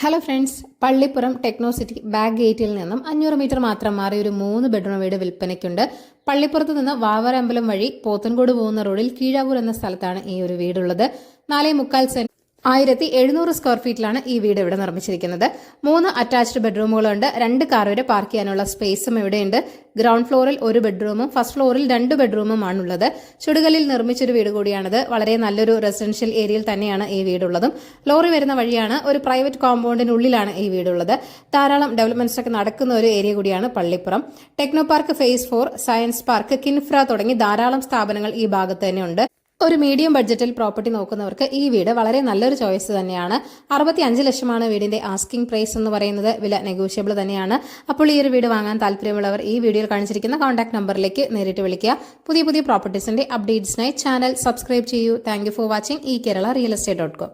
Hello friends, Pallippuram techno city back ഗേറ്റിൽ നിന്നും 500 metre മാത്രം മാറി ഒരു 3 ബെഡ്റൂം വീട് വിൽപ്പനയ്ക്കുണ്ട്. പള്ളിപ്പുറത്ത് നിന്ന് വാവരമ്പലം വഴി പോത്തൻകോട് പോകുന്ന റോഡിൽ കീഴാവൂർ എന്ന സ്ഥലത്താണ് ഈ ഒരു വീടുള്ളത്. 4.25 സെന്റ് 1700 സ്ക്വയർ ഫീറ്റിലാണ് ഈ വീട് ഇവിടെ നിർമ്മിച്ചിരിക്കുന്നത്. 3 അറ്റാച്ച്ഡ് ബെഡ്റൂമുകളുണ്ട്. 2 കാർ വരെ പാർക്ക് ചെയ്യാനുള്ള സ്പേസും ഇവിടെയുണ്ട്. ഗ്രൗണ്ട് ഫ്ലോറിൽ 1 ബെഡ്റൂമും ഫസ്റ്റ് ഫ്ലോറിൽ 2 ബെഡ്റൂമുമാണുള്ളത്. ചുടുകല്ലിൽ നിർമ്മിച്ചൊരു വീട് കൂടിയാണിത്. വളരെ നല്ലൊരു റെസിഡൻഷ്യൽ ഏരിയയിൽ തന്നെയാണ് ഈ വീടുള്ളതും. ലോറി വരുന്ന വഴിയാണ്. ഒരു പ്രൈവറ്റ് കോമ്പൗണ്ടിനുള്ളിലാണ് ഈ വീടുള്ളത്. ധാരാളം ഡെവലപ്മെന്റ്സ് ഒക്കെ നടക്കുന്ന ഒരു ഏരിയ കൂടിയാണ് Pallippuram. Techno park face 4, science park, KINFRA തുടങ്ങി ധാരാളം സ്ഥാപനങ്ങൾ ഈ ഭാഗത്ത് തന്നെയുണ്ട്. ഒരു മീഡിയം ബഡ്ജറ്റിൽ പ്രോപ്പർട്ടി നോക്കുന്നവർക്ക് ഈ വീട് വളരെ നല്ലൊരു ചോയ്സ് തന്നെയാണ്. 65 ലക്ഷമാണ് വീടിന്റെ ആസ്കിംഗ് പ്രൈസ് എന്ന് പറയുന്നത്. വില നെഗോഷ്യബിൾ തന്നെയാണ്. അപ്പോൾ ഈ ഒരു വീട് വാങ്ങാൻ താല്പര്യമുള്ളവർ ഈ വീഡിയോയിൽ കാണിച്ചിരിക്കുന്ന കോൺടാക്ട് നമ്പറിലേക്ക് നേരിട്ട് വിളിക്കുക. പുതിയ പ്രോപ്പർട്ടീസിന്റെ അപ്ഡേറ്റ്സിനായി ചാനൽ സബ്സ്ക്രൈബ് ചെയ്യൂ. Thank you for watching. ഈ കേരള റിയൽ എസ്റ്റേറ്റ്.com